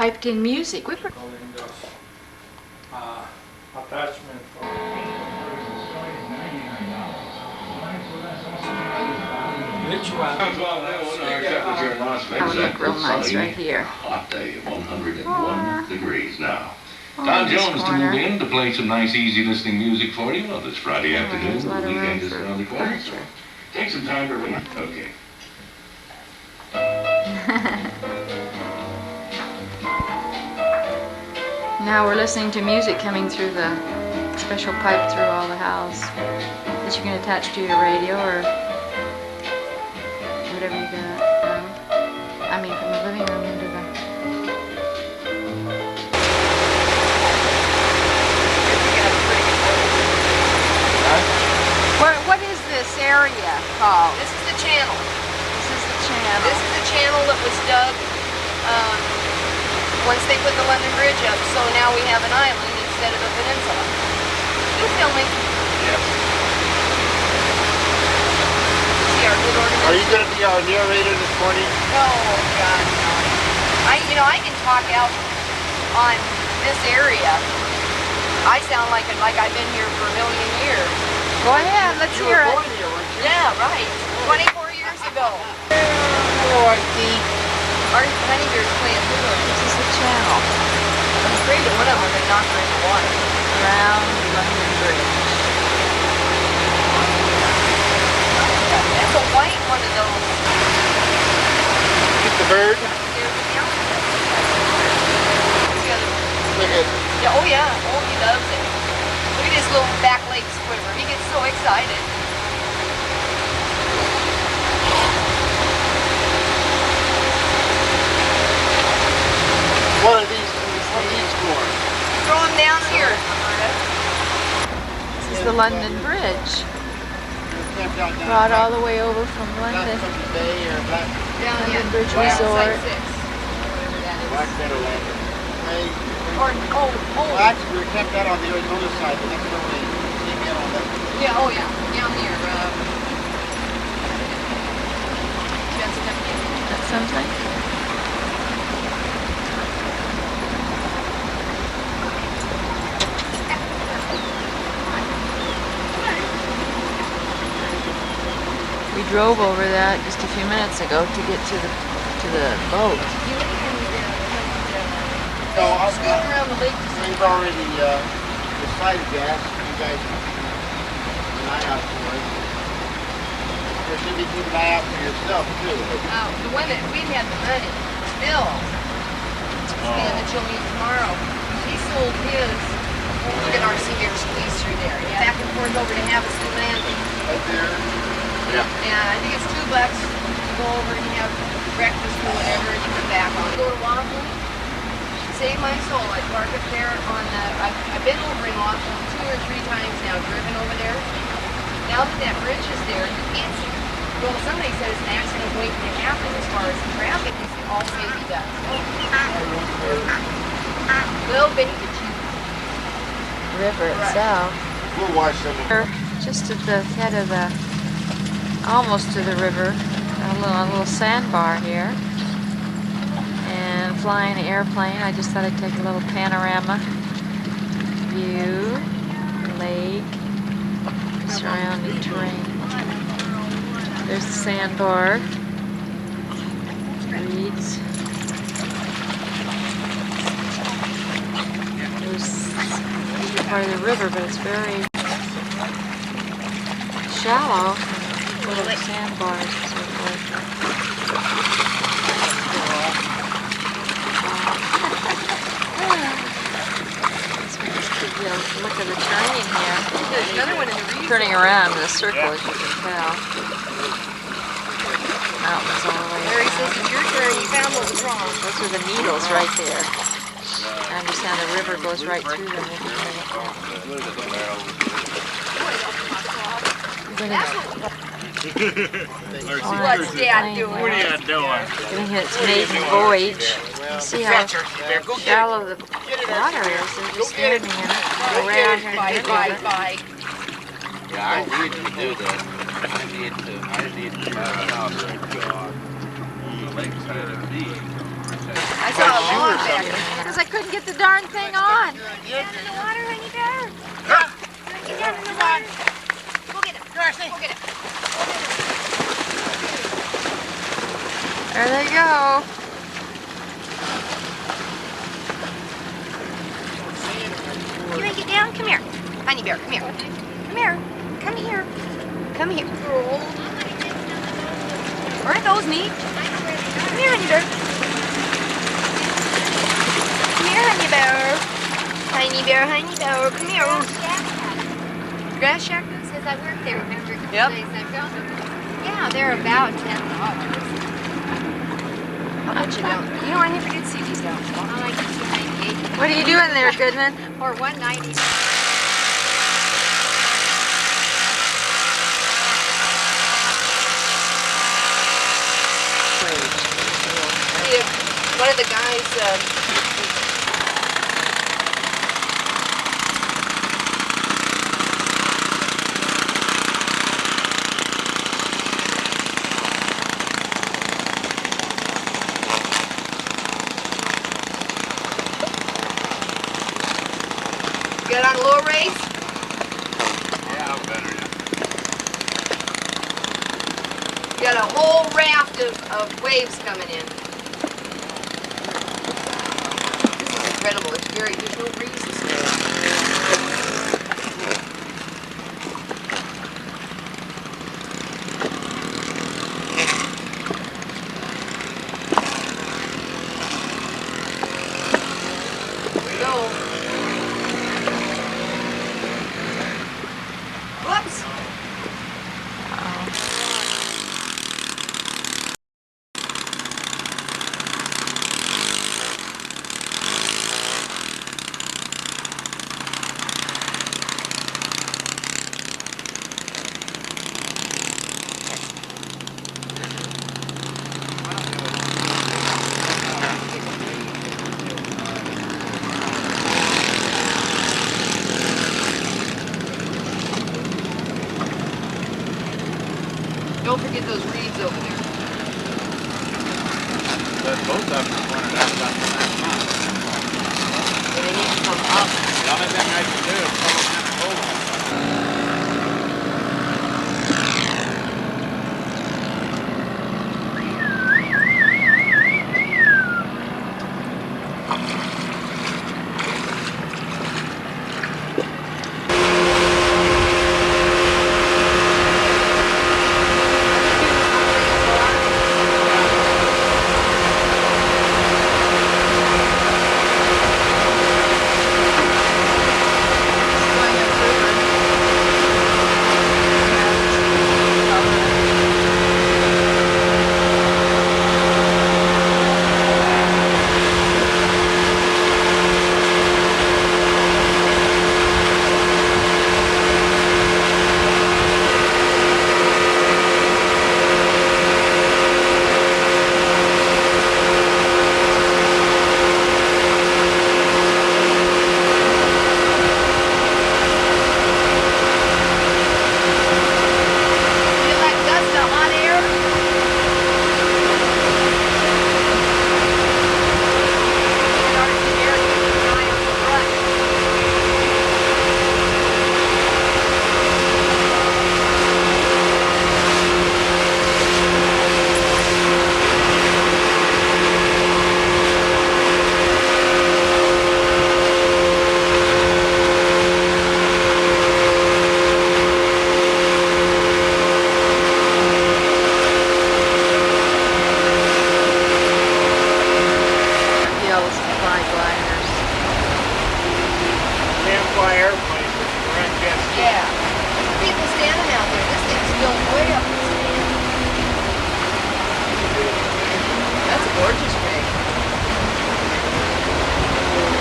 piped in music. Attachment for which one? That would look real nice right here. Hot day of 101 degrees now. Oh, Don this Jones corner. tuned in to play some nice, easy listening music for you. Well, this Friday afternoon, there's a lot the of weekend room is for around the corner. So furniture. take some time to read. Okay. Now we're listening to music coming through the special pipe through all the house that you can attach to your radio or whatever you got. I mean, from the living room into the... What is this area called? This is the channel. This is the channel. This is the channel that was dug once they put the London Bridge up. So now we have an island instead of a peninsula. You filming? Yes. See our good organization? Are you going to be our narrator this morning? No, God, no. I can talk out on this area. I sound like I've been here for a million years. Go ahead, let's You hear were it. born here, weren't you? Yeah, right. 24 years ago. Hello, Artie. Our honeybear's playing through it. This is the channel I'm afraid that one of them are going to knock her in the water. around London Bridge. That's a white one of those. Get the bird. There's the other one. What's the other one? Look at Yeah, oh yeah, oh he loves it. Look at his little back leg squibber. He gets so excited. what are these for? Throw him down here, Roberta. This is the London Bridge. Campground down Brought all the way over from Black London. Cookie Bay or Black Down London here. Bridge Site Resort. 6. Whatever that is. Black Meadowland. Hey, Or, well, actually, we were camped out on the Arizona side, but that's where we came in on that. yeah, oh yeah, down here. That's something. We drove over that just a few minutes ago to get to the boat. No, Scoot around the lake. we've already decided that. You guys keep an eye out for it. You should be keeping an eye out for yourself, too. The one that we had the money, Bill, and that you'll meet tomorrow, he sold his. Look at our senior squeeze through there. Back and forth over to Havasu Landing. Right there. Yeah. And I think it's $2 to go over and have breakfast or whatever, and you come back on. Go to Laughlin. Save my soul. I park up there on the. I've been over in Laughlin 2 or 3 times now, driven over there. Now that that bridge is there, you can't see. Well, somebody says an accident waiting to happen as far as the traffic is all safety does. Little bitty River itself. We'll watch them. We're just at the head of the, almost to the river, a little sandbar here. And flying an airplane, I just thought I'd take a little panorama view, lake, surrounding terrain. There's the sandbar, reeds. There's part of the river, but it's very shallow, little sandbars and so forth. Let's give you a look at the terrain here. There's another one in the reeds. Turning around in a circle, as you can tell. Mountains all the way Larry around. says it's your turn. You found what was wrong. Those are the needles right there. I understand the river goes right through them. What's Dad doing? What are you doing? Getting its maiden voyage. You see how shallow the water is. They're just standing in it. Go around here Bye, and bye, get it. bye. Yeah, I need to do that. I need to. I saw a long Because I couldn't get the darn thing on. Get down in the water, honey bear. Get down in the water. Go get him. Go get him. There they go. You want to get down? Come here. Honey bear, come here. Come here. Come here. Come here. Aren't those neat? Come here, honey bear. Come here, honey bear. Honey bear, honey bear. Come here. Grass shack? Says I worked there, remember? Yep. I found them. Yeah, they're about $10. How much you don't? You know, I never did see these down. I like $2.98 What are you doing there, Goodman? or $1.90. One of the guys, get on a little race? Yeah, I'm better, yeah. You got a whole raft of waves coming in. This is incredible. It's very, there's no breeze this day. Here we go. Whoops. Don't forget those reeds over there. But both of them pointed out about the last month. And they need to come up. The only thing I can do is pull them in and hold them.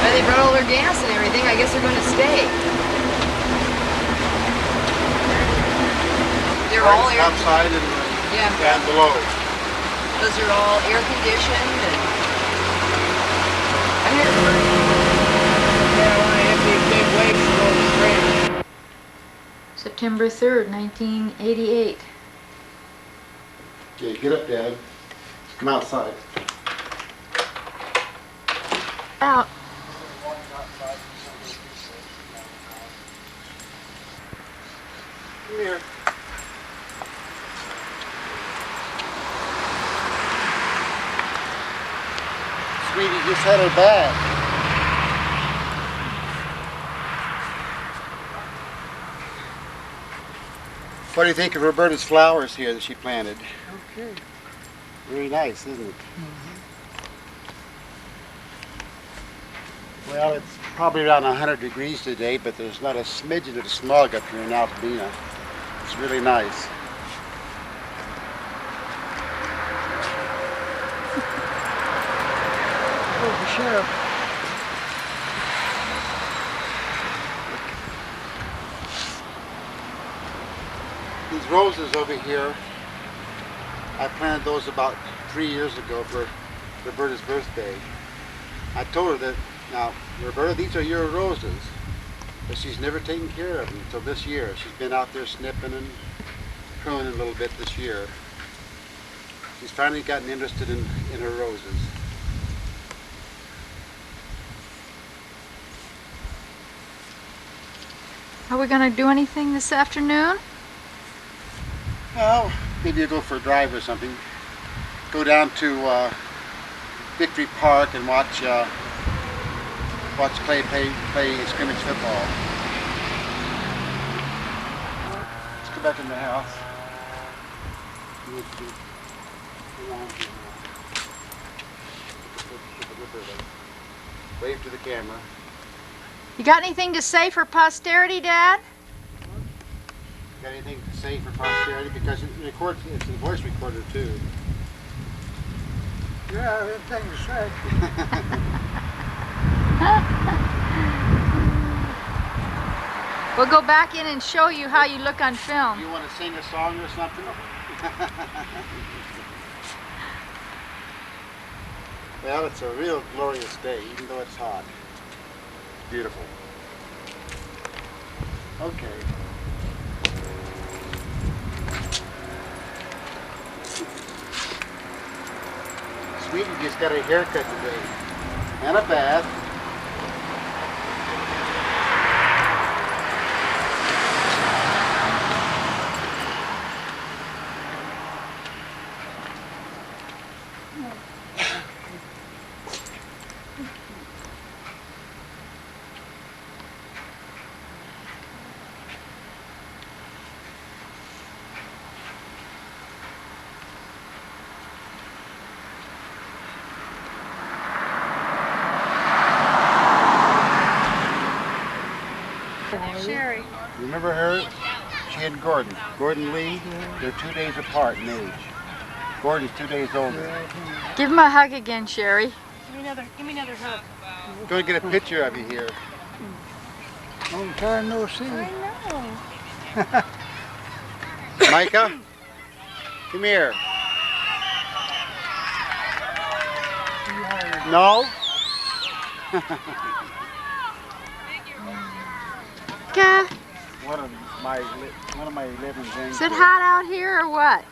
They brought all their gas and everything. I guess they're going to stay. They're all air. Outside and down below. Those are all air conditioned. And I heard Yeah, I want to hit these big waves to go to the stream. September 3rd, 1988. Okay, get up, Dad. Come outside. Out. Come here. Sweetie just had her back. What do you think of Roberta's flowers here that she planted? Okay. Very nice, isn't it? Well, it's probably around 100 degrees today, but there's not a smidgen of smog up here in Altadena. It's really nice. Oh, the sheriff. These roses over here, I planted those about 3 years ago for Roberta's birthday. I told her that, now, Roberta, these are your roses, but she's never taken care of them until this year. She's been out there snipping and pruning a little bit this year. She's finally gotten interested in her roses. Are we going to do anything this afternoon? Well, maybe you'll go for a drive or something. Go down to Victory Park and watch Clay play scrimmage football. Let's go back in the house. Wave to the camera. You got anything to say for posterity, Dad? Got anything to say for posterity? Because it records, it's a voice recorder too. Yeah, everything is said. We'll go back in and show you how you look on film. You want to sing a song or something? Well, it's a real glorious day, even though it's hot. Beautiful. Okay. Sweetie just got a haircut today and a bath. Sherry. Remember her? She and Gordon. Gordon Lee, they're 2 days apart in age. Gordon's 2 days older. Give him a hug again, Sherry. Give me another hug. Going to get a picture of you here. Long time no see. I know. Micah, come here. No? Okay. One of my 11 things. Is it hot out here or what?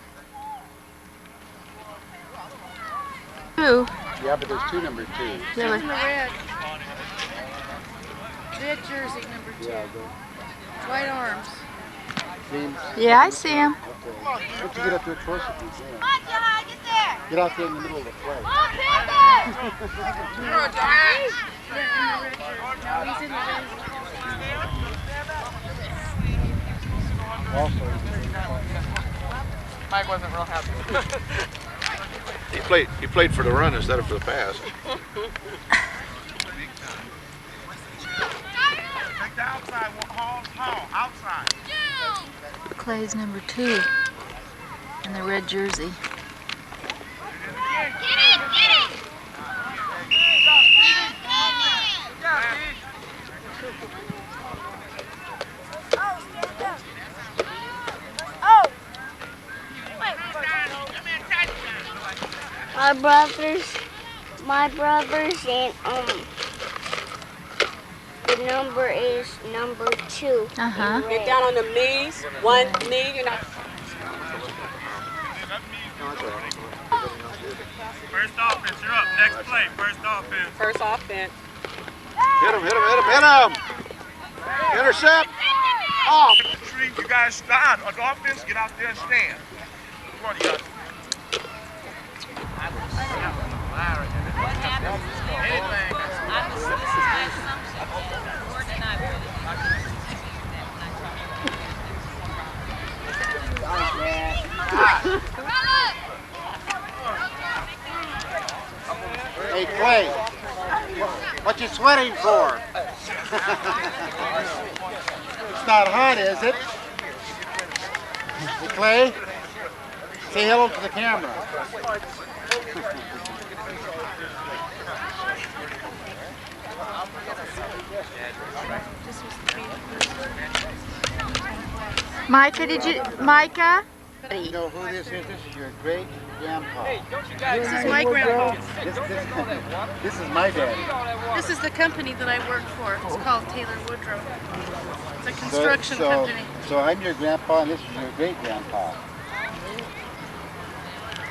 Two. Yeah, but there's two number 2. Yeah, In the red. Red jersey, number 2. Yeah, go. White arms. yeah, I see him. Okay. Why don't you get up there closer, please? Yeah. Get out there in the middle of the play. No, he's in the red. Also, Mike wasn't real happy. He played for the run instead of for the pass. Take the outside, outside. Clay's number 2 in the red jersey. My brothers and the number is number 2. Uh-huh. Get down on the knees. One knee, you're not. First offense, you're up. Next play, first offense. First offense. Hit him, hit him, hit him, hit him! Intercept! Off! You guys stand. On offense, get out there and stand. Come on, you guys. Hey, Clay, what you sweating for? It's not hot, is it? Hey, Clay, say hello to the camera. Micah, Micah? You know who this is? This is your great grandpa. This is my grandpa. This is my daddy. This is the company that I work for. It's called Taylor Woodrow. It's a construction company. So I'm your grandpa and this is your great grandpa.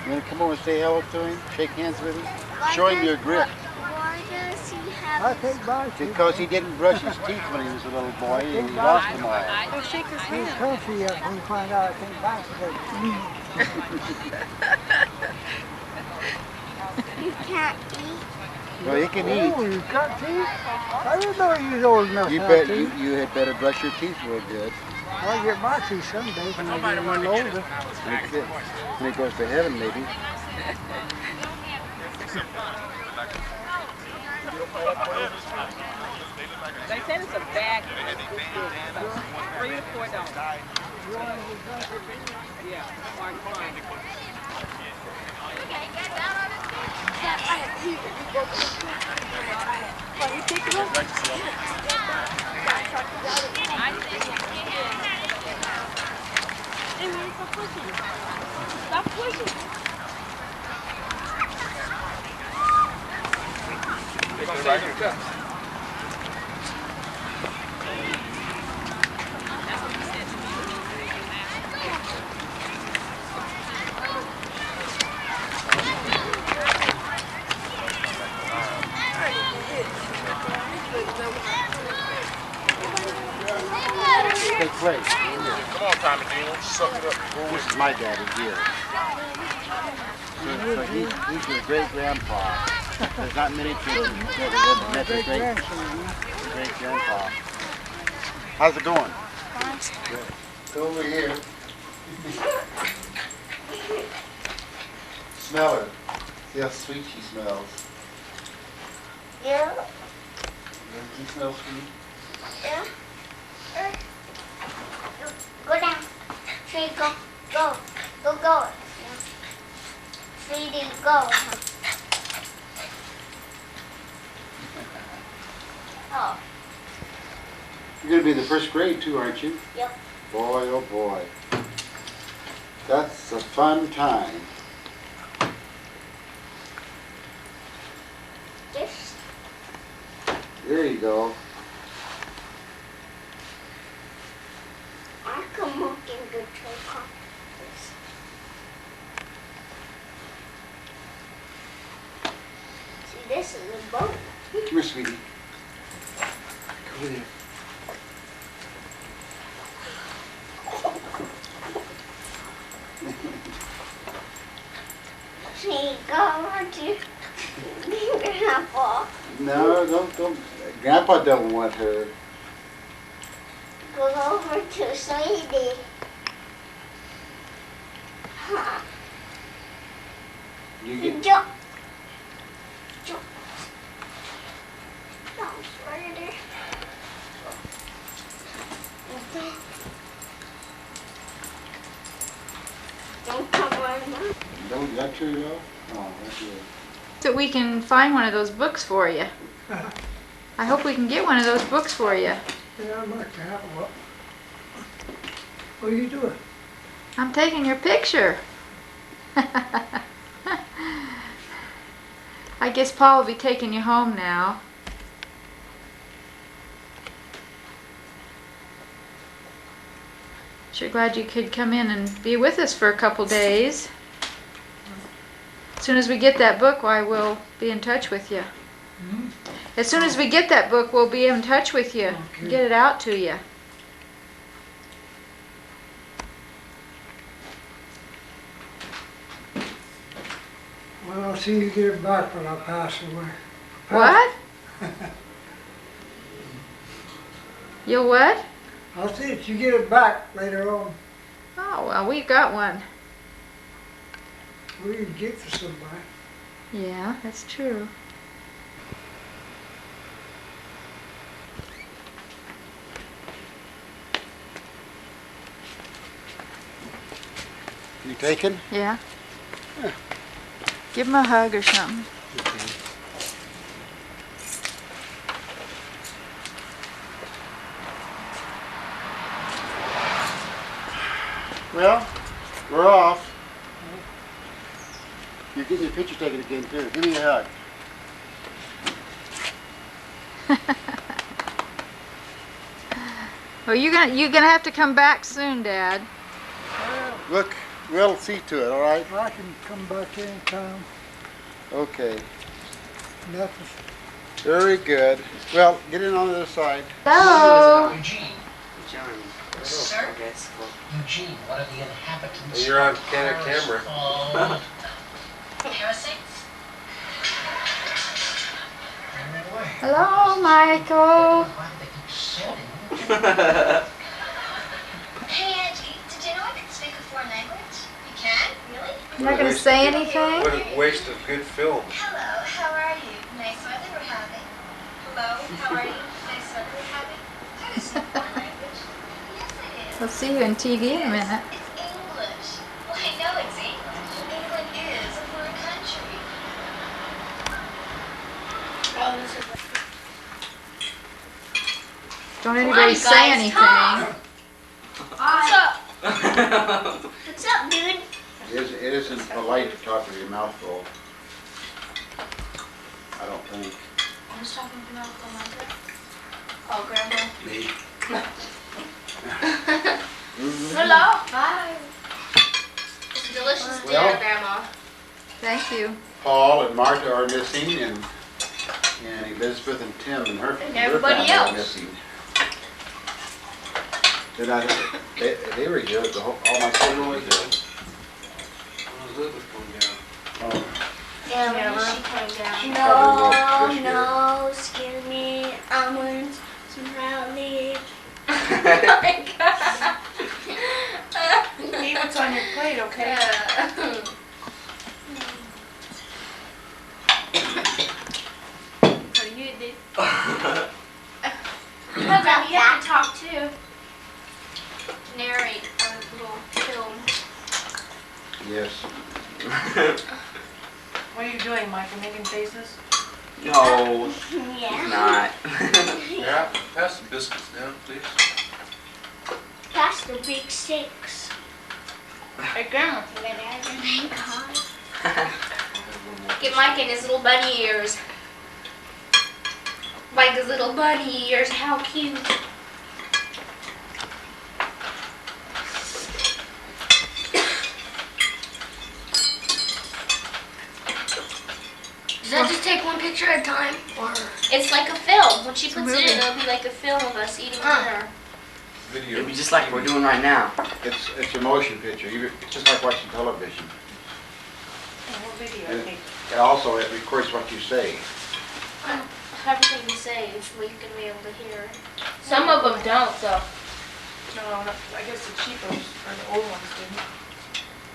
You want to come over and say hello to him? Shake hands with him? Show him your grip. Why does he have I take my teeth. Because he didn't brush his teeth when he was a little boy and he lost them all. Oh, shake his He's hand. country up when you find out I take bicycle. you can't eat? Well, he can eat. Oh, you got teeth? I didn't know you was old enough You to bet have you, teeth. you had better brush your teeth real good. I get my teeth some days when I get a little older. When he goes to heaven, maybe. They said it's a bag. 3 to 4 dollars. Yeah, fine. Stop pushing. Take place. Come on, Tommy Dean. Suck it up. This is my daddy here. So he's your great grandpa. There's not many people that have met their great grandpa. How's it going? Good. Over here. Smell her. See how sweet she smells. Yeah. Doesn't she smell sweet? Yeah. Go down. Tree, go. Go. Go. Sweetie, go. Oh. You're going to be in the first grade too, aren't you? Yep. Boy, oh boy. That's a fun time. Just There you go. I can look in the tree compass. See, this is a boat. Come here, sweetie. Go over there. See, go over to Grandpa. No, don't. Grandpa don't want her. Go over to Sweetie. You get. Jump. Jump. Don't swear it. Don't come on. Don't that true though? Oh, that's good. So we can find one of those books for you. I hope we can get one of those books for you. Yeah, I'd like to have one. What are you doing? I'm taking your picture. I guess Paul will be taking you home now. Sure glad you could come in and be with us for a couple days. soon as we get that book, why, we'll be in touch with you. As soon as we get that book, we'll be in touch with you. Okay. Get it out to you. Well, I'll see you get it back when I pass away. What? You'll what? I'll see if you get it back later on. Oh, well, we've got one. We can get for somebody. Yeah, that's true. You taken? Yeah. Give him a hug or something. Well, we're off. You're getting your picture taken again too. Give me a hug. Well, you're gonna have to come back soon, Dad. Look, we'll see to it, all right? I can come back anytime. Okay. Nothing. Very good. Well, get in on the other side. Hello. Eugene. John. Sir? That's cool. Eugene, one of the inhabitants. You're on camera. Called parasites? Hello, Michael. Why do they keep sending? Hey, Angie, did you know I can speak a foreign language? You can? Really? You're not gonna say anything? What a waste of good film. Hello, how are you? Nice weather we're having. Hello, how are you? Nice weather we're having. That is a foreign language. Yes, it is. We'll see you in TV in a minute. It's English. Well, I know it's English. England is a foreign country. Oh, this is... Don't anybody say anything. What's up? What's up, dude? It isn't polite to talk with your mouth full. I don't think. Who's talking to Uncle Michael? Oh, Grandma. Me. Hello. Hi. It's delicious dinner, Well. Grandma. Thank you. Paul and Martha are missing, and Elizabeth and Tim and her And their everybody family are else. missing. They were good. All my children were good. Oh, Yeah, when is she coming down? Probably will No, excuse me. I want some brownie. Oh my God. Eat what's on your plate, okay? What do you do? About you have to talk too. Narrate a little film. yes. What are you doing, Michael? Making faces? No, Yeah. not. Yeah, pass the biscuits down, please. That's the big six. Hey, Grandma. Get Mike in his little bunny ears. Like his little bunny ears, how cute. Does that just take one picture at a time? Or it's like a film. When she puts it in, it'll be like a film of us eating dinner. Video. It'd be just like we're doing right now. It's a motion picture. It's just like watching television. What video? And, Okay. and also, it records what you say. Everything you say is what you're gonna be able to hear. Some of them don't, though. No, I guess the cheapos or the old ones didn't.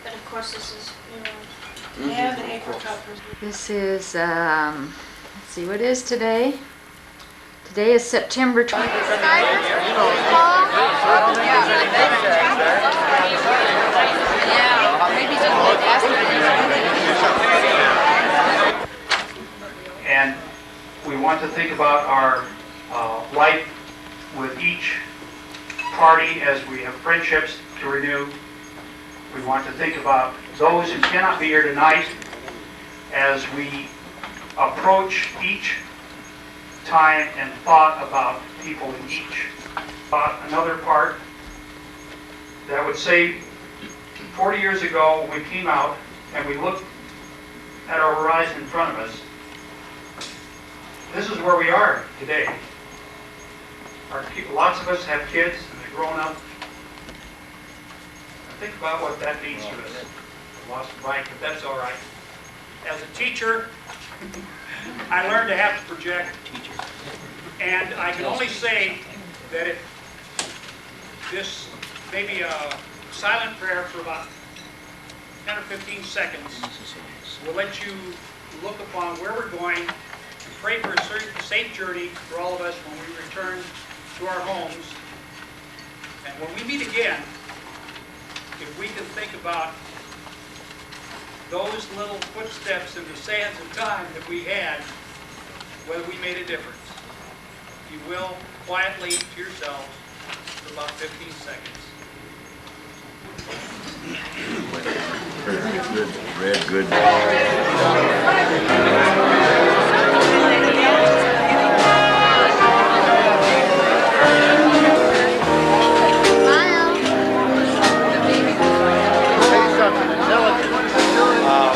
But of course, this is, you know. Yeah, the apricot was. This is, let's see, what is today? Today is September 20th. And we want to think about our life with each party as we have friendships to renew. We want to think about those who cannot be here tonight as we approach each time and thought about people in each. Another part that would say 40 years ago we came out and we looked at our horizon in front of us. This is where we are today. Lots of us have kids and they've grown up. Think about what that means to us. I lost the mic, but that's all right. As a teacher, I learned to have to project. And I can only say that if this, maybe a silent prayer for about 10 or 15 seconds, will let you look upon where we're going and pray for a safe journey for all of us when we return to our homes. And when we meet again, if we can think about those little footsteps in the sands of time that we had, whether we made a difference. If you will, quietly to yourselves for about 15 seconds. Red good.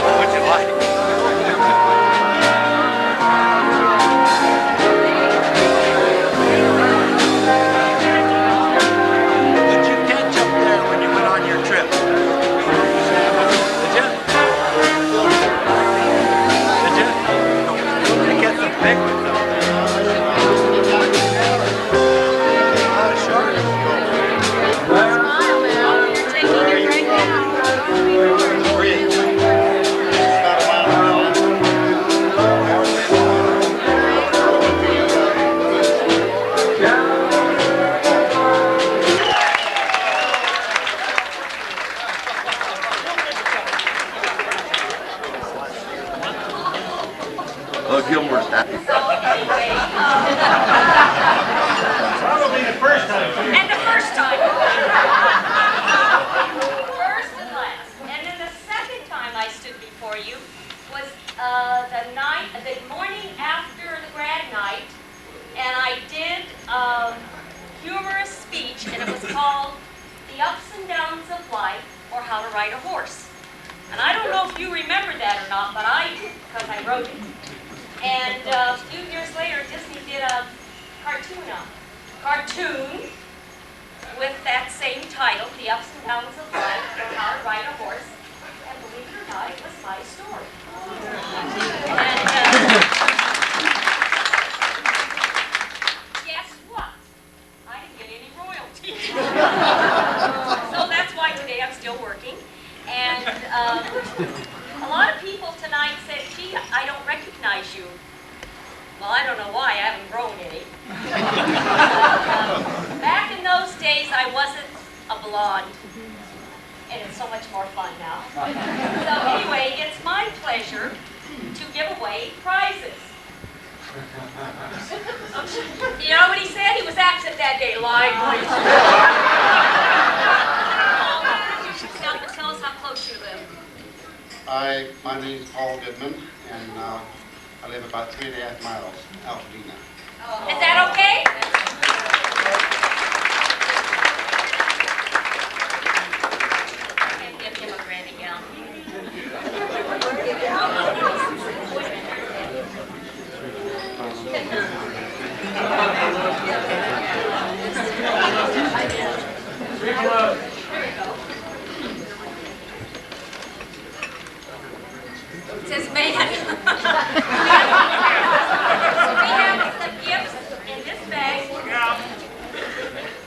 What'd you like? Did you catch up there when you went on your trip? Did you? Did you? You get some big ones up there. Smile, man. You're taking it right now. Oh, Gilmore's happy. Probably the first time. And the first time. First and last. And then the second time I stood before you was the morning after the grad night, and I did a humorous speech, and it was called The Ups and Downs of Life, or How to Ride a Horse. And I don't know if you remember that or not, but I do, because I wrote it. And a few years later, Disney did a cartoon with that same title, The Ups and Downs of Life, or How to Ride a Horse. And believe it or not, it was my story. And guess what? I didn't get any royalties. So that's why today I'm still working. And a lot of people tonight said, gee, I don't recognize you. Well, I don't know why, I haven't grown any. Back in those days, I wasn't a blonde. And it's so much more fun now. So anyway, it's my pleasure to give away prizes. You know what he said? He was absent that day. Lively. Tell us how close you live. My name is Paul Goodman, and I live about 3.5 miles out of Dina. Is that okay? And give him a granny gown. It says man. We have some gifts in this bag.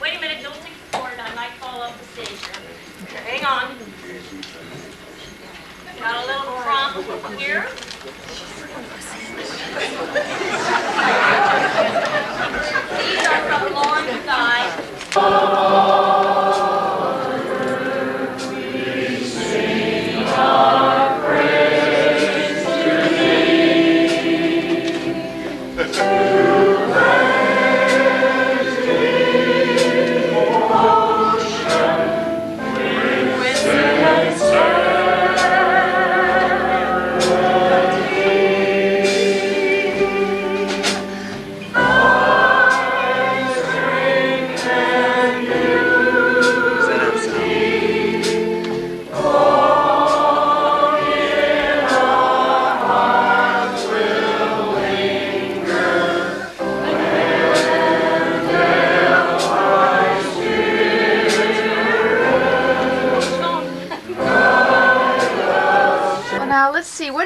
Wait a minute, don't take the cord. I might fall off the stage here. Hang on. Got a little prompt here. These are from Lauren Guy. You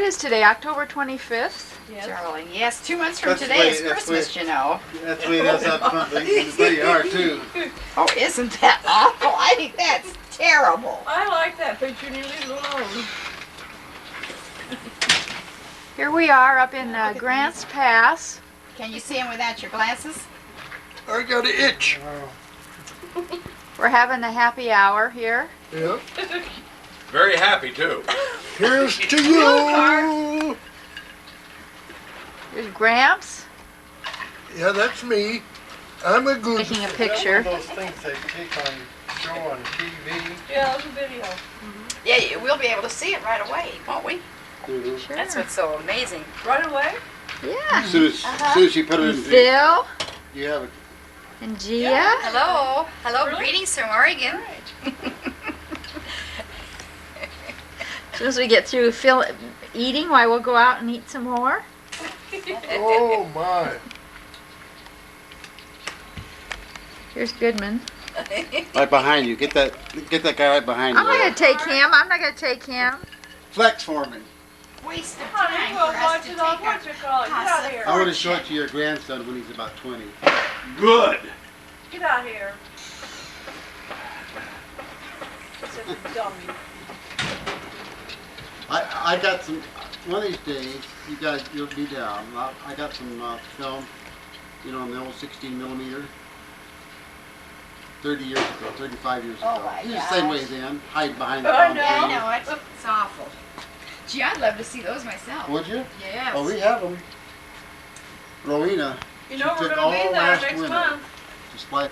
What is today, October 25th? Yes. Darling, yes, 2 months from That's today way- is that's Christmas, way- you know. That's the way it is up front, but it's pretty hard too. Oh, isn't that awful? I think that's terrible. I like that picture and you leave it alone. Here we are up in Grants Pass. Can you see him without your glasses? I got an itch. We're having a happy hour here. Yep. Very happy too. Here's to you. There's Gramps Yeah, that's me. I'm a good. taking a picture. Those things they take on show on TV. Yeah, it's a video. Yeah, we'll be able to see it right away, won't we? Sure. That's what's so amazing. Right away? Yeah. As soon as you put it in, Bill you have it. and Gia. Hello. Hello, Really? greetings from Oregon. As soon as we get through eating, why we'll go out and eat some more. Oh my. Here's Goodman. Right behind you. Get that guy right behind I'm you. not gonna take him. I'm not gonna take him. Flex for me. Waste of Honey, time you for won't us watch to it take on our what you call it. Get out of here. I want to show it to your grandson when he's about 20. Good. Get out here. Such a dummy. I got some. One of these days, you'll be down. I got some film, you know, on the old 16 millimeter. 30 years ago, 35 years ago. Oh my He was the same way gosh. then. Hide behind the I palm know. I tree. know it. It's awful. Gee, I'd love to see those myself. Would you? Yes. Oh, we have them. Rowena, You she know we're took going to all be there last next winter month. to splice.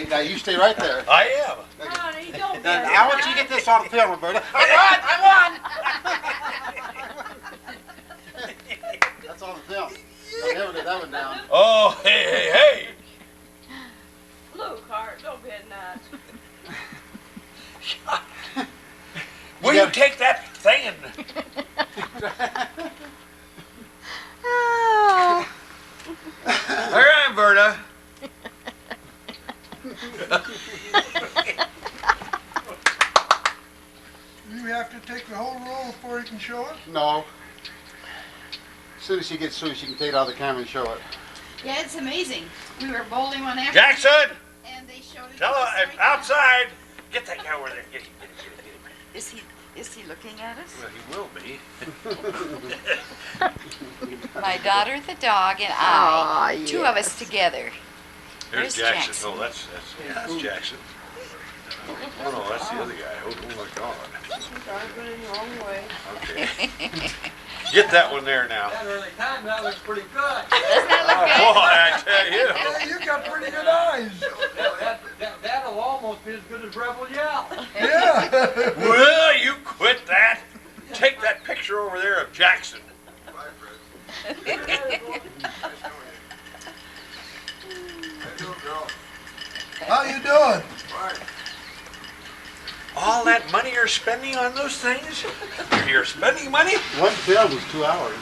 Now you stay right there. I am. Honey, don't Now, get I want you to get this on film, Roberta. I won! That's on film. I never did that one down. Oh, hey. Blue card, don't be a nut. Will you take that thing and... Oh. All right, Berta. You have to take the whole roll before you can show it? No. As soon as she gets through, she can take it out of the camera and show it. Yeah, it's amazing. We were bowling one afternoon. Jackson! And they showed it. Tell to us her, right now. outside. Get that guy over there. Get him. Is he looking at us? Well, he will be. My daughter, the dog, and Aw, I. Two of us together. There's There's Jackson. Jackson. Oh, that's Jackson. Oh no, that's the other guy. Oh my God. Driving in the wrong way. Okay. Get that one there now. That early time, that looks pretty good. Doesn't that look good? Boy, I tell you. Yeah, you got pretty good eyes. That'll almost be as good as Rebel Yell. Yeah. Well, you quit that. Take that picture over there of Jackson. How you doing? All that money you're spending on those things? You're spending money? One film was 2 hours.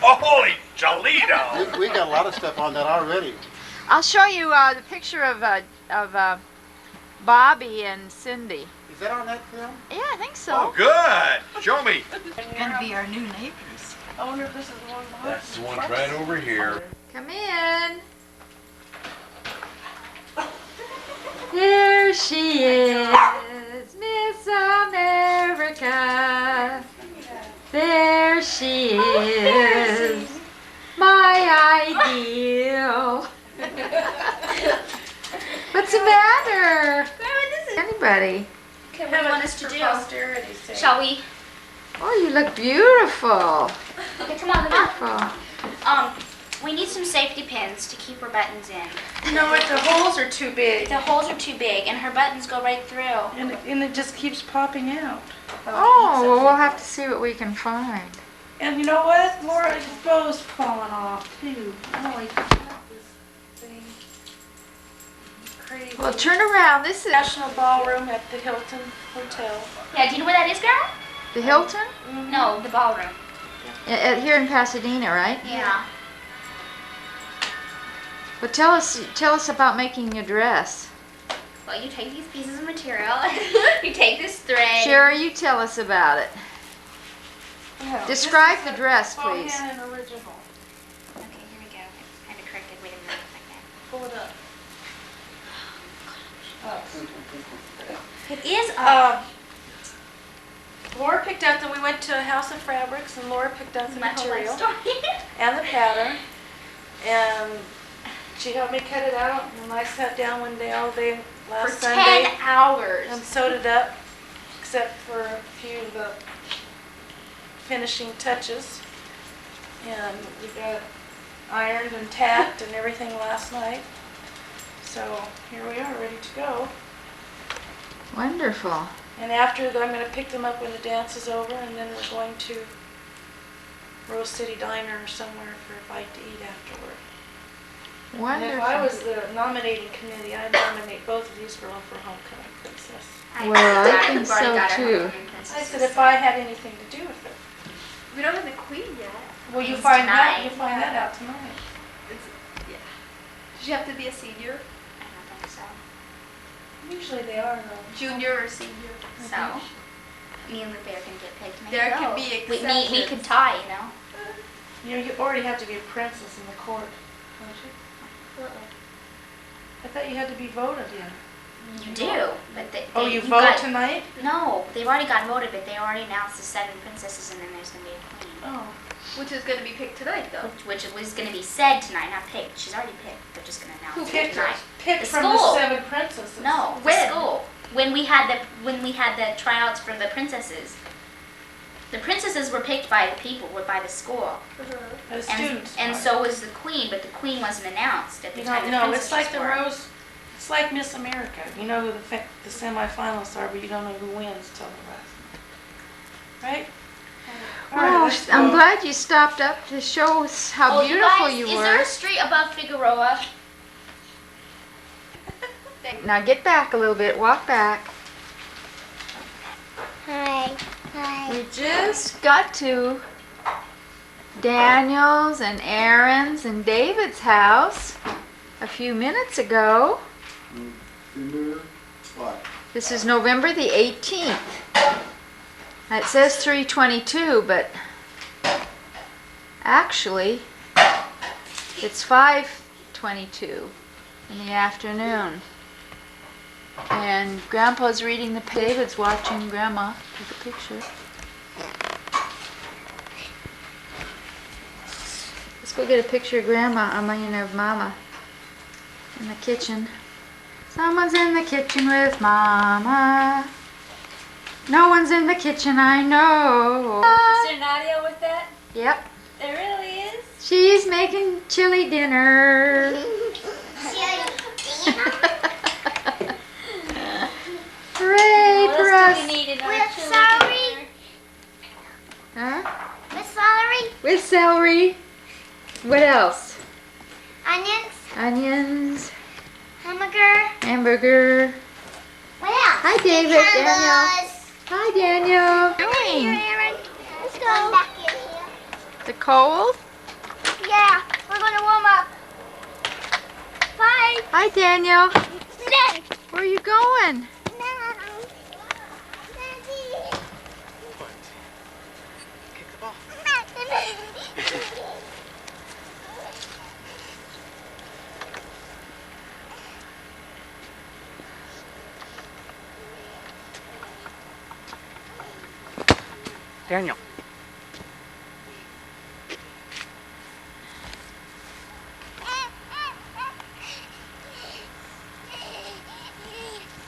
Oh, holy Jolito! We got a lot of stuff on that already. I'll show you the picture of Bobby and Cindy. Is that on that film? Yeah, I think so. Oh, good. Show me. Gonna be our new neighbors. I wonder if this is the one behind. That's the one right over here. Come in. There she is, Miss America. There she is, my ideal. What's the matter? Anybody? Okay, what do you want us to do? Posterity's sake. Shall we? Oh, you look beautiful. Okay, come on. Beautiful. We need some safety pins to keep her buttons in. You know what? The holes are too big. The holes are too big, and her buttons go right through. And it just keeps popping out. Oh, well, we'll have to see what we can find. And you know what? Laura's bow's falling off, too. Holy crap, this thing. Crazy. Well, turn around. This is National Ballroom at the Hilton Hotel. Yeah, do you know where that is, girl? the Hilton No, the ballroom. here in Pasadena, right? Yeah. Well, tell us about making your dress. Well, you take these pieces of material, you take this thread. Sherry, you tell us about it. Yeah, Describe this is the a dress, please. Bohannon original. Okay, here we go. I had to correct it. Wait a minute. Like that. Pull it up. It is Laura picked out we went to a House of Fabrics, and Laura picked out the my whole life material story. and the pattern, and she helped me cut it out, and I sat down one day all day last For Sunday 10 hours. and sewed it up, except for a few of the finishing touches, and we got ironed and tacked and everything last night. So here we are, ready to go. Wonderful. And after that, I'm going to pick them up when the dance is over, and then we're going to Rose City Diner or somewhere for a bite to eat afterward. Wonderful. And if I was the nominating committee, I'd nominate both of these girls for Homecoming Princess. Well, I think so too. I said if I had anything to do with it. We don't have the queen yet. Well, you It's find that tonight. you find that out tonight. Yeah. Does she have to be a senior? I don't think so. Usually they are. Junior or senior? So, me and Lupe are going to get picked. Maybe There go. could be We exceptions. could tie, you know. You know, you already have to be a princess in the court, don't you? I thought you had to be voted in. You do, but Oh, you you vote got- tonight? No, they've already got voted, but they already announced the 7 princesses, and then there's going to be a queen. Oh. Which is going to be picked tonight, though. Which was going to be said tonight, not picked. She's already picked. They're just going to announce Who it picked her? tonight. Picked The from school. the 7 princesses. No, When? the school. When we had the tryouts for the princesses. The princesses were picked by the people, by the school. The students. And so was the queen, but the queen wasn't announced at the You time don't the know. It's princesses like the were. Rose. It's like Miss America. You know who the semifinalists are, but you don't know who wins till the rest. Right? All right, Well, let's I'm go. glad you stopped up to show us how Oh, beautiful you you guys, were. is there a street above Figueroa? Now get back a little bit. Walk back. Hi. Hi. We just got to Daniel's and Aaron's and David's house a few minutes ago. What? This is November the 18th. It says 3:22, but actually it's 5:22 in the afternoon. And Grandpa's reading the paper. David's watching Grandma take a picture. Let's go get a picture of Grandma, of Mama in the kitchen. Someone's in the kitchen with Mama. No one's in the kitchen, I know. Is there an audio with that? Yep. There really is? She's making chili dinner. Hooray What for else us. do we need in our With chili celery. dinner? Huh? With celery. With celery. What else? Onions. Onions. Hamburger. Hamburger. What else? Hi, David. Daniel. Hi, Daniel. What are you doing? Aaron. Let's go. Back in here. The cold? Yeah, we're gonna warm up. Bye. Hi, Daniel. Then. Where are you going? Kick the ball. Daniel.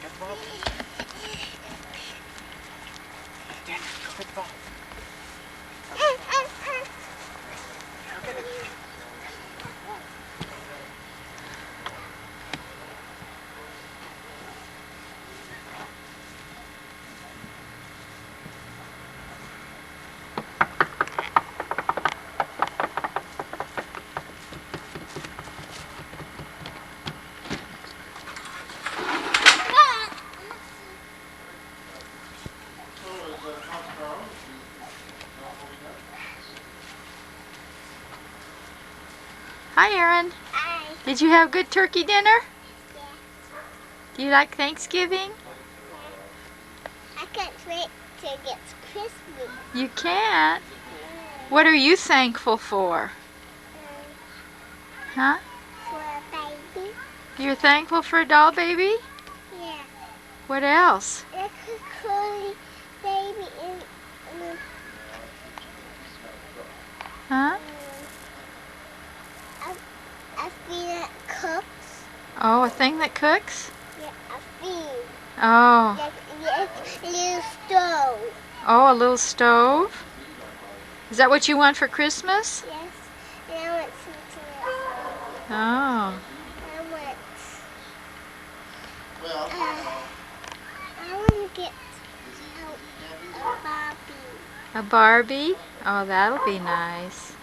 Get the ball. Daniel, go get the ball. Go get it. Hi, Aaron. Hi. Did you have good turkey dinner? Do you like Thanksgiving? I can't wait till it gets Christmas. You can't? What are you thankful for? Huh? For a baby. You're thankful for a doll baby? Yeah. What else? Like a curly baby in Huh? a thing that cooks. Oh, a thing that cooks? Yeah, a thing. Oh. Like a little stove. Oh, a little stove? Is that what you want for Christmas? Yes. And I want something else. Oh. I want to get a Barbie. A Barbie? Oh, that'll be nice.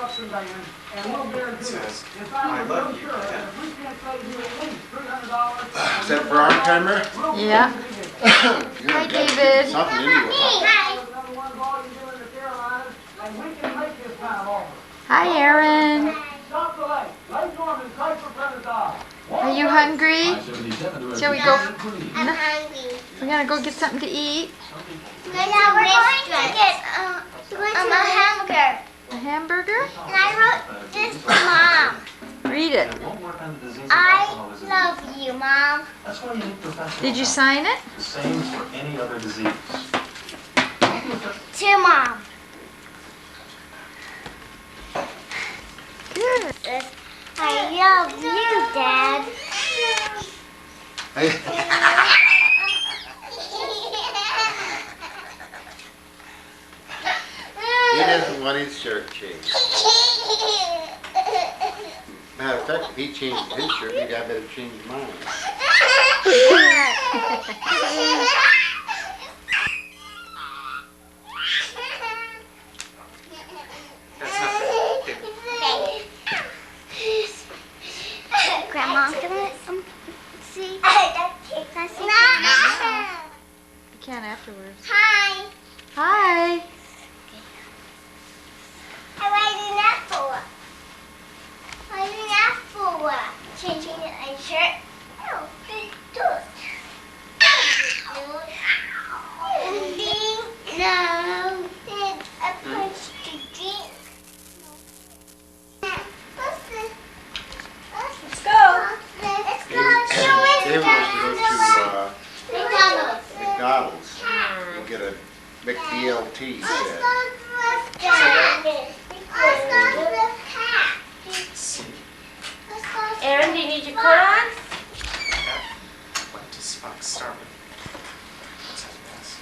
I love you, Dad. Is that for our timer? Yeah. Hi, David. Something anyway. Hi, Aaron. Are you hungry? Shall we go? I'm hungry. We're gonna go get something to eat. Yeah, we're going to get a hamburger. A hamburger? And I wrote this to Mom. Read it. I love you, Mom. That's why you need professional. Did you sign it? The same for any other disease. To Mom. Good. I love you, Dad. He doesn't want his shirt changed. Matter of fact, if he changed his shirt, maybe I better change mine. Grandma, can I see? You can afterwards. Hi. Hi. Why did that for? Why did that for? Changing my shirt? Oh, it's good. No. I punched the drink. Let's go. Let's go. David wants to go to McDonald's. McDonald's and get a McBLT, he said. Aaron, do you need your coat on? What does Fox start with? What's that pass?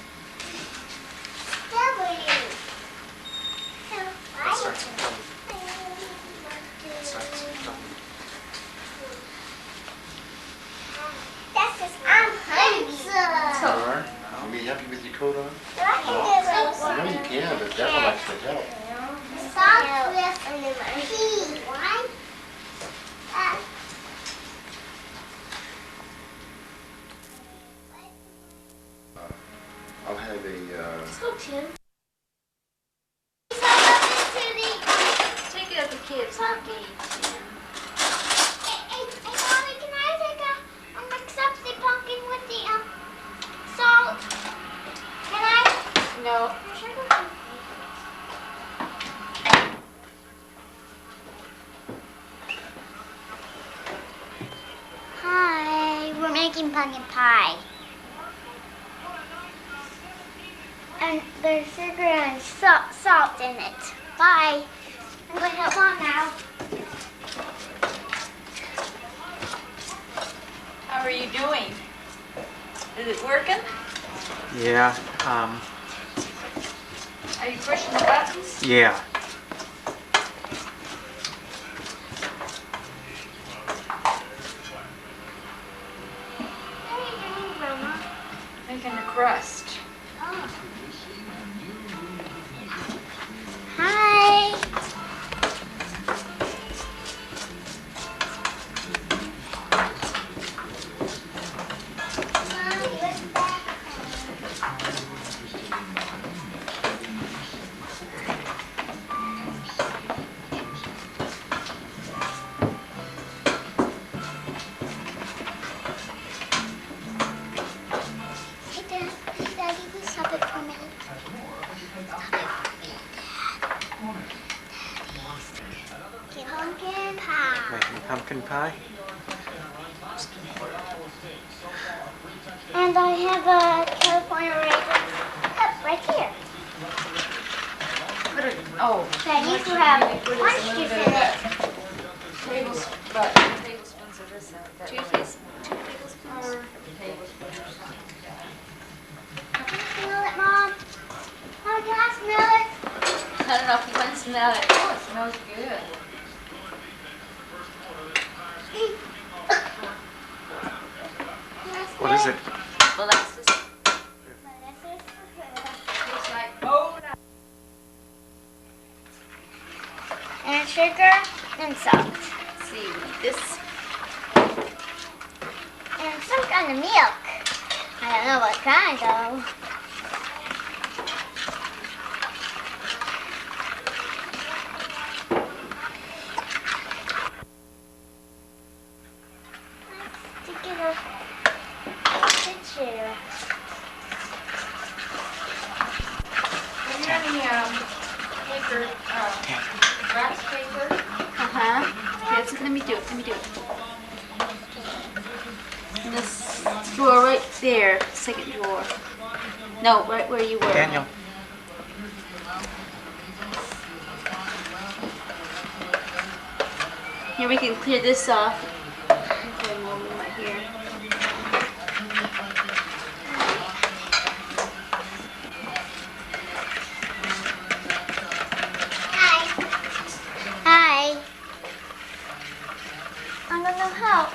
What starts with W? What starts with W? That's because I'm hungry. You are? You be happy with your coat on? I know you can, but Deborah likes to help. I'll have a, Let's go, Tim. Take it at the kids, not me. Hey, Mommy, can I take a McSupsy pumpkin with the salt? Can I? No. Hi, we're making pumpkin pie. And there's sugar and salt in it. Bye. I'm going to help Mom now. How are you doing? Is it working? Yeah, Are you pushing the buttons? yeah. crust. Hi. Daddy, we stop it for a minute. Pumpkin pie. Making pumpkin pie? And I have a California raisin cup right here. Oh. That used to have orange juice in it. Tablespoons of this. Two tablespoons. Smell it, Mom. Mom, can I smell it? I don't know if you want to smell it. Oh, it smells good. What is it? Molasses. Looks like soda. And sugar and salt. See, this. And some kind of milk. I don't know what kind though. Let's get a picture. Do you have any paper, wax paper? Okay, that's let me do it. And this drawer right there, second drawer. No, right where you were. Daniel. Here we can clear this off. Okay, one right here. Hi. I'm gonna help.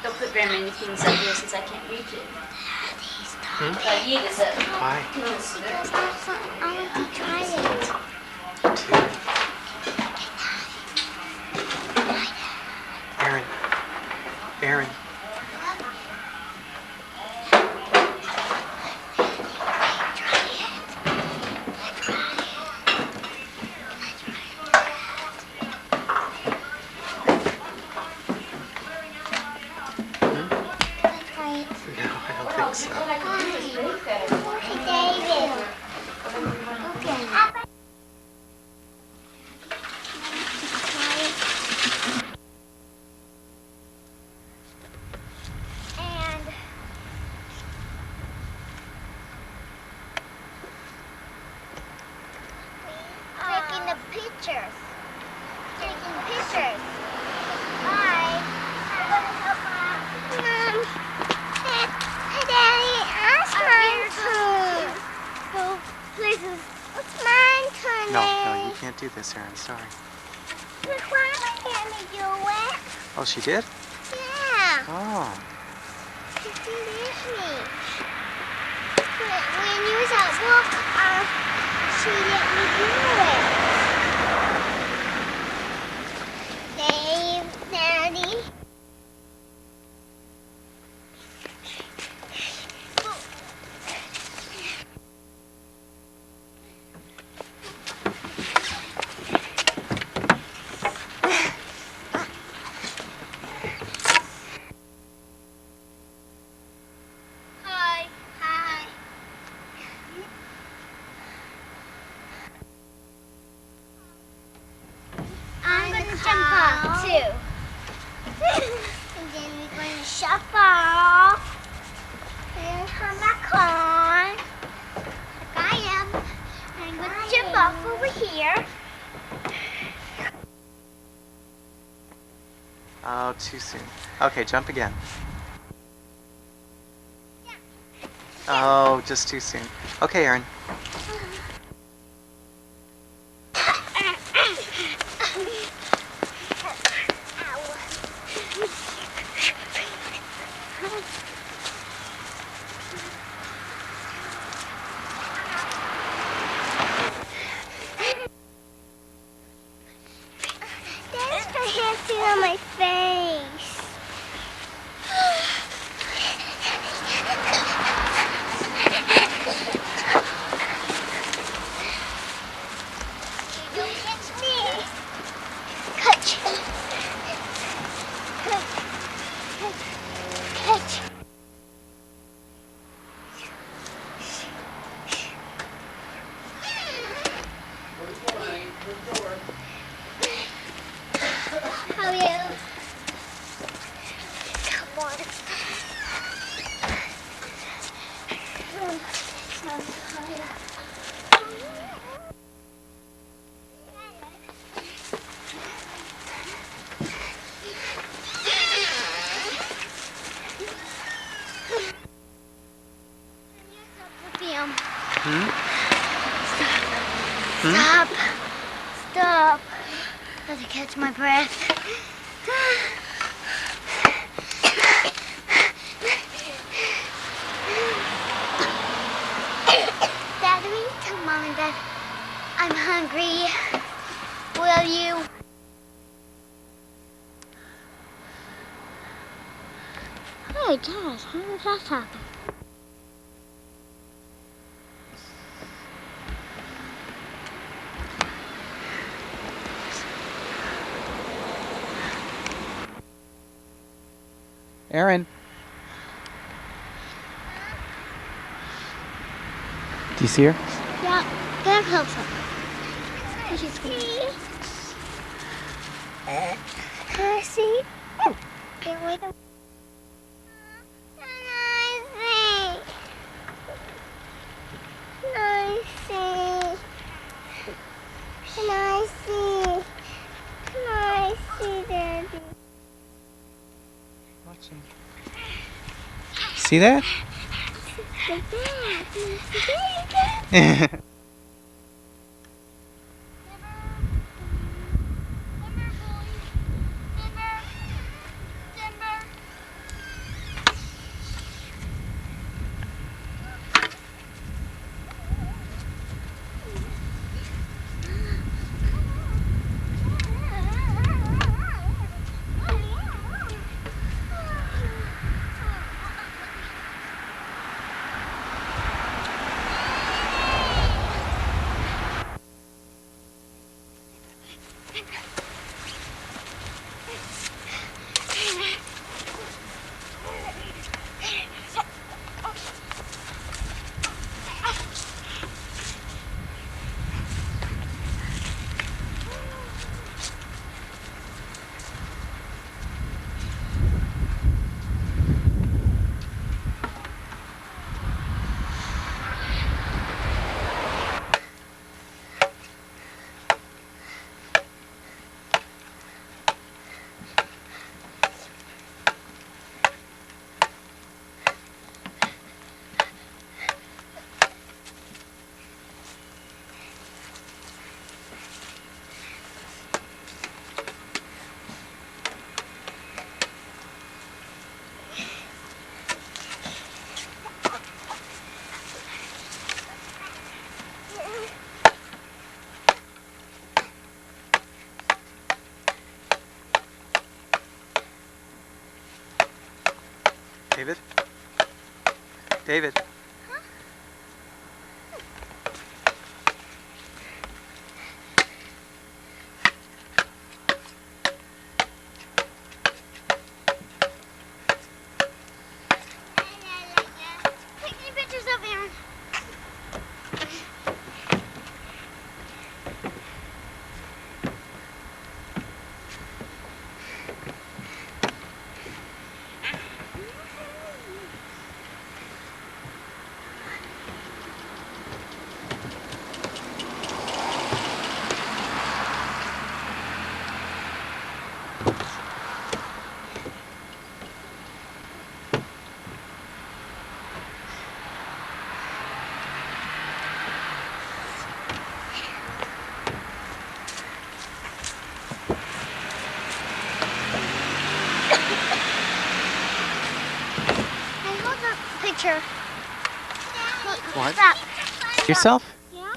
Don't put very many things up here since I can't reach it. I need this up. Why? I want to try it. Aaron. Taking pictures. Bye. I'm gonna help Mom. Hey, Daddy, it's mine turn. Go places. It's mine turn. No, you can't do this, Aaron. Sorry. Look, Mama let me do it. Oh, she did? Yeah. Oh. She did me. When you was at work, she let me do it. Dave, Daddy. Hi. Hi. I'm going to jump off too. And then we're going to shop off. And come back on. Like I am. And I'm going to jump off over here. too soon. Okay, jump again. Oh, just too soon. Okay, Aaron. There's the hairspray on my face. Don't catch me. Catch. Catch. How are you? Come on. I'm tired. Film. Stop. Stop. Let me catch my breath. Dad, will you tell Mom and Dad I'm hungry? Will you? Hey, Dad, how did that happen? Aaron. Do you see her? Yeah, get closer. She's see? Can I see? Can't wait. Can I see? Can I see? Can I see? Can I see, Daddy? Watching. See that? The bag. David? David? Take any pictures of Aaron. picture. What? Stop. Yourself? Yeah.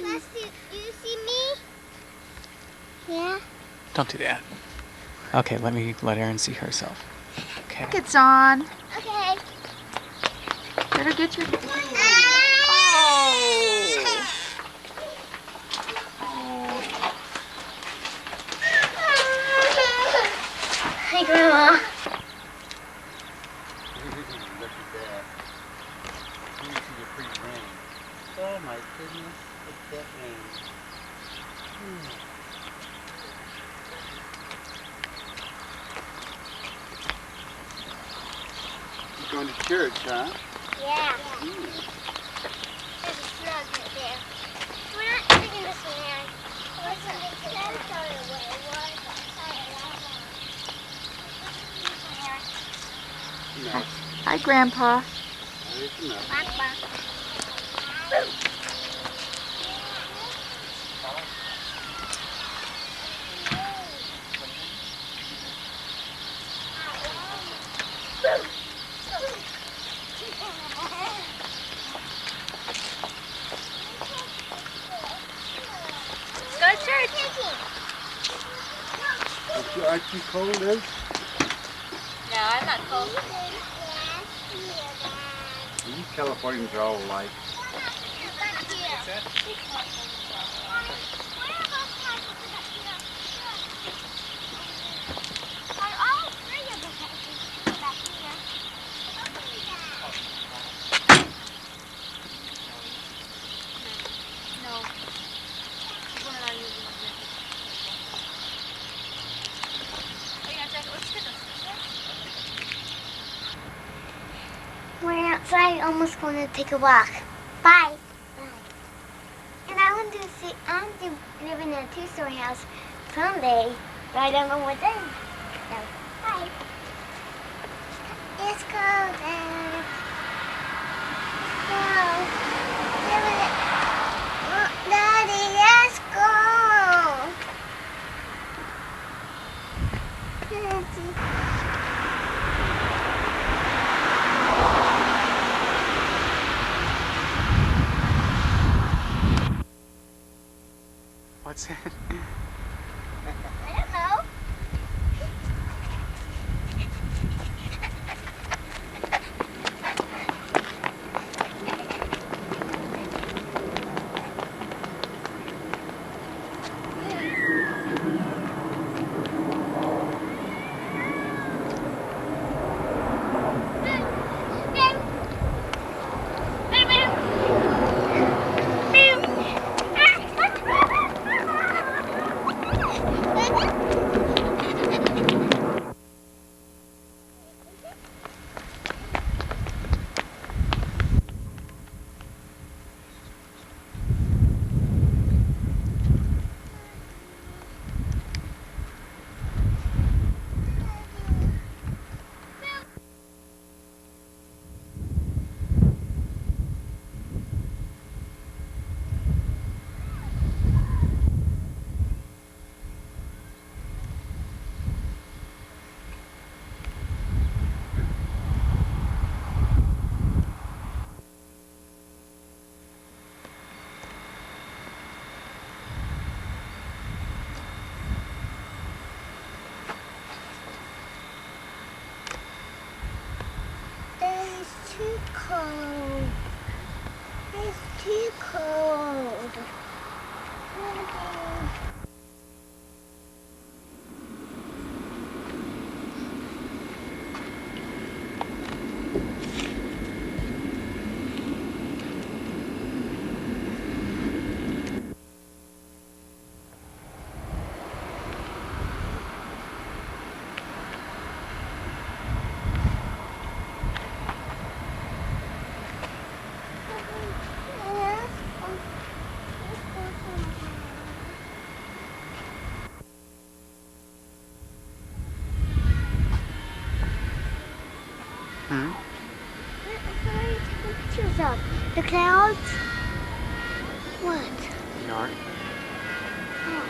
Let's see. You see me? Yeah. Don't do that. Okay, let Erin see herself. Okay. It's on. Okay. Better get your... Hi, Grandma. Look at that. Let me see the pretty rain. Oh my goodness, look at that rain. You're going to church, huh? Yeah. There's a snug right there. We're not taking this one, Aaron. Listen, that's all the way. Nice. Hi, Grandpa. There's enough. Go to church. Aren't you cold, Liz? No, I'm not cold. You Californians are all alike. We're outside, almost going to take a walk. Bye. And I want to live in a two-story house someday, but I don't know what day. So, bye. Let's go there. Go. Daddy, let's go. What's that? I don't know. It's too cold. It's too cold. Pictures of the clouds. What? Yard. Oh.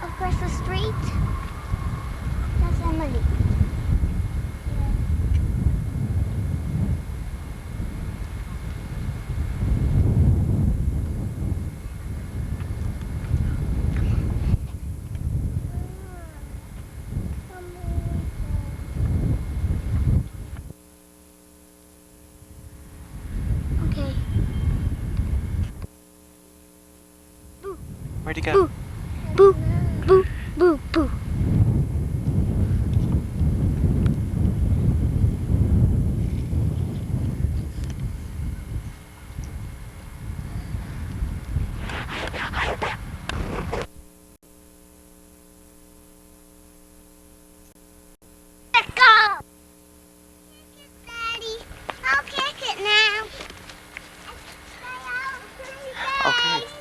Across the street, that's Emily. Okay. Where'd he go? Boo, boo, boo, boo. Let's go. Kick it, Daddy. I'll kick it now. Okay.